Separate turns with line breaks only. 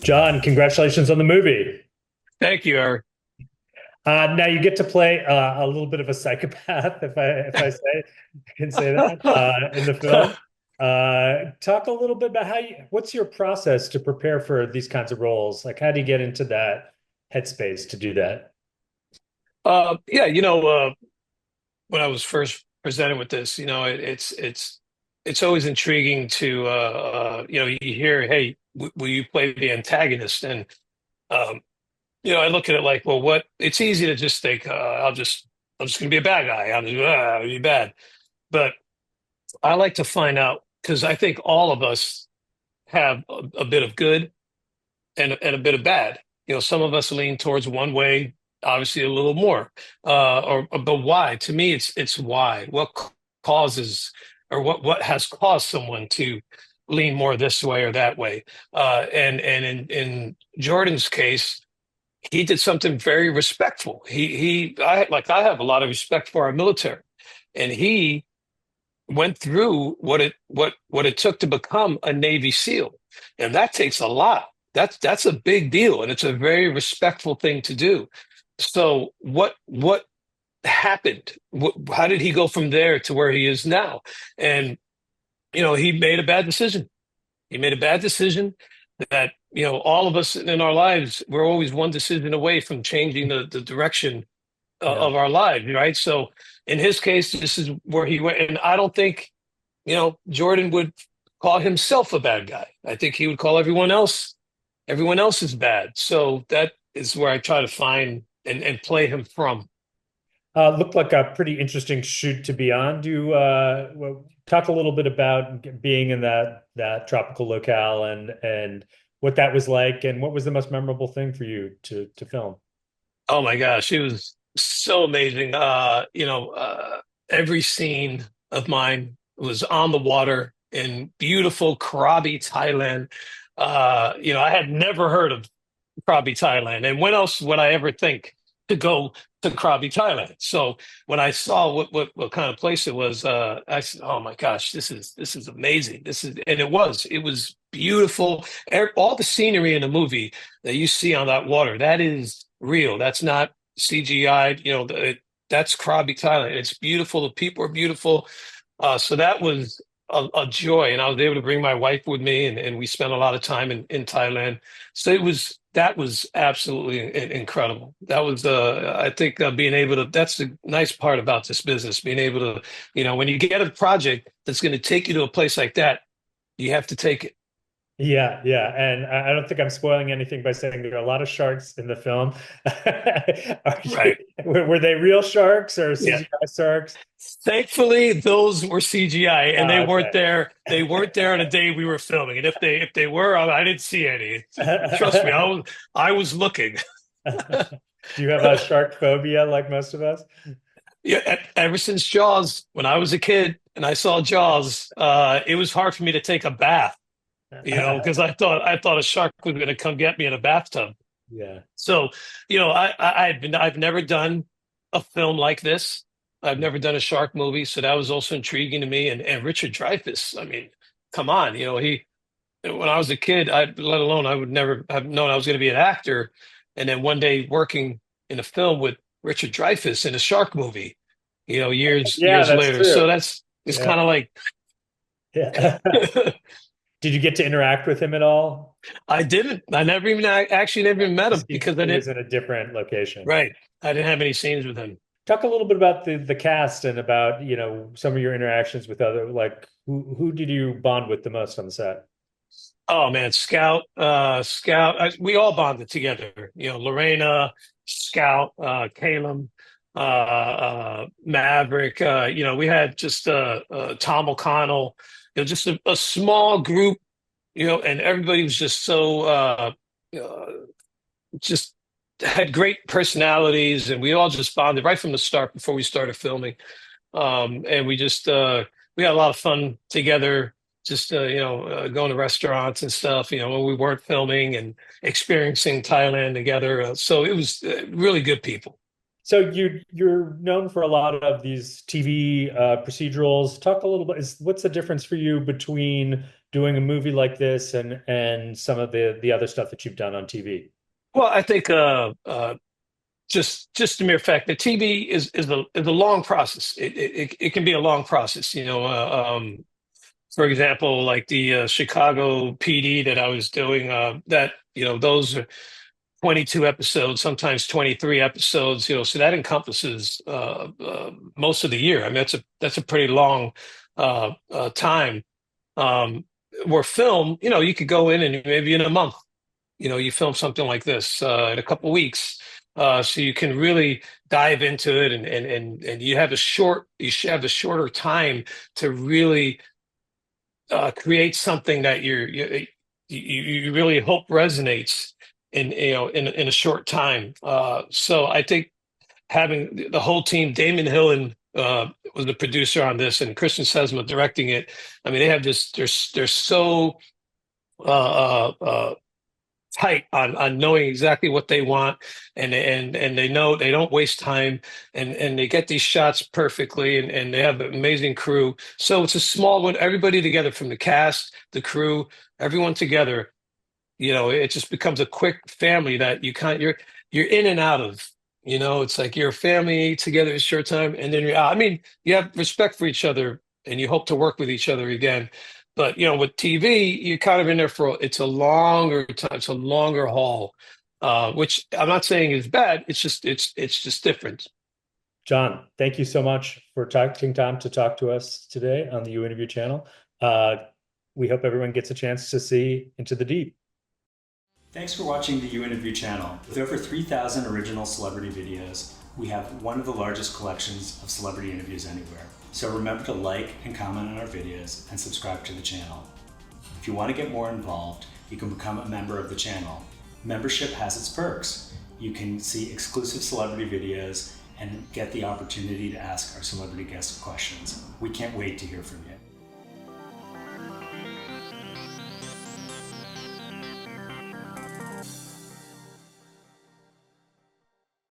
John, congratulations on the movie.
Thank you, Eric.
Now you get to play a little bit of a psychopath, if I can say that in the film. Talk a little bit about what's your process to prepare for these kinds of roles? Like, how do you get into that headspace to do that?
Yeah, when I was first presented with this, it's always intriguing to you hear, hey, will you play the antagonist? And um, I look at it like, well, what? It's easy to just think, I'm just going to be a bad guy. I'll be bad. But I like to find out because I think all of us have a bit of good and a bit of bad. Some of us lean towards one way, obviously a little more. But why? To me, it's why. Causes or what has caused someone to lean more this way or that way? And in Jordan's case, he did something very respectful. I have a lot of respect for our military, and he went through what it took to become a Navy SEAL, and that takes a lot. That's a big deal, and it's a very respectful thing to do. So what happened? How did he go from there to where he is now? And he made a bad decision. He made a bad decision that all of us in our lives, we're always one decision away from changing the direction
Yeah.
of our lives, right? So in his case, this is where he went, and I don't think Jordan would call himself a bad guy. I think he would call everyone else is bad. So that is where I try to find and play him from.
Looked like a pretty interesting shoot to be on. Talk a little bit about being in that tropical locale and what that was like, and what was the most memorable thing for you to film?
Oh my gosh, it was so amazing. Every scene of mine was on the water in beautiful Krabi, Thailand. I had never heard of Krabi, Thailand. And when else would I ever think to go to Krabi, Thailand? So when I saw what kind of place it was, I said, "Oh my gosh, this is amazing! And it was beautiful. All the scenery in the movie that you see on that water, that is real. That's not CGI. That's Krabi, Thailand. It's beautiful. The people are beautiful. So that was a joy, and I was able to bring my wife with me, and we spent a lot of time in Thailand. So that was absolutely incredible. That was I think being able to. That's the nice part about this business, being able to, when you get a project that's going to take you to a place like that, you have to take it.
Yeah, yeah, and I don't think I'm spoiling anything by saying there are a lot of sharks in the film.
Right.
Were they real sharks or
Yeah.
CGI sharks?
Thankfully, those were CGI, and they weren't
Okay.
there. They weren't there on the day we were filming. And if they were, I didn't see any. Trust me, I was looking.
Do you have a shark phobia like most of us?
Yeah, ever since Jaws, when I was a kid and I saw Jaws, it was hard for me to take a bath, because I thought a shark was going to come get me in a bathtub.
Yeah.
So, I've never done a film like this. I've never done a shark movie, so that was also intriguing to me. And Richard Dreyfuss, I mean, come on, he when I was a kid, let alone I would never have known I was going to be an actor, and then one day working in a film with Richard Dreyfuss in a shark movie, years
Yeah,
years
that's
later. So
true.
it's
Yeah.
kind of like
Yeah. Did you get to interact with him at all?
I didn't. I actually never even met him because I
He was
didn't.
in a different location.
Right, I didn't have any scenes with him.
Talk a little bit about the cast and about, some of your interactions with other, like who did you bond with the most on the set?
Oh man, Scout. We all bonded together. Lorena, Scout, Caleb, Maverick. We had just Tom O'Connell. Just a small group. And everybody was just so uh, just had great personalities, and we all just bonded right from the start before we started filming. And we had a lot of fun together, just going to restaurants and stuff, when we weren't filming, and experiencing Thailand together. So it was really good people.
So you're known for a lot of these TV procedurals. Talk a little bit. What's the difference for you between doing a movie like this and some of the other stuff that you've done on TV?
Well, I think just the mere fact that TV is a long process. It can be a long process. For example, like the Chicago PD that I was doing, that those are 22 episodes, sometimes 23 episodes. So that encompasses most of the year. I mean, that's a pretty long time. Um, where film, you could go in and maybe in a month, you film something like this in a couple weeks. So you can really dive into it, and you should have a shorter time to really create something that you really hope resonates in a short time. So I think having the whole team, Damon Hillen was the producer on this, and Kristen Sesma directing it. I mean, they have this. They're so tight on knowing exactly what they want, and they know they don't waste time, and they get these shots perfectly, and they have an amazing crew. So it's a small one, everybody together from the cast, the crew, everyone together. It just becomes a quick family that you're in and out of. It's like you're a family together a short time, and then you're out. I mean, you have respect for each other, and you hope to work with each other again. But with TV, you're kind of in there for it's a longer time, it's a longer haul, which I'm not saying is bad. It's just different.
Jon, thank you so much for taking time to talk to us today on the You Interview channel. Uh, we hope everyone gets a chance to see Into the Deep.
Thanks for watching the You Interview channel. With over 3,000 original celebrity videos, we have one of the largest collections of celebrity interviews anywhere. So remember to like and comment on our videos and subscribe to the channel. If you want to get more involved, you can become a member of the channel. Membership has its perks. You can see exclusive celebrity videos and get the opportunity to ask our celebrity guests questions. We can't wait to hear from you.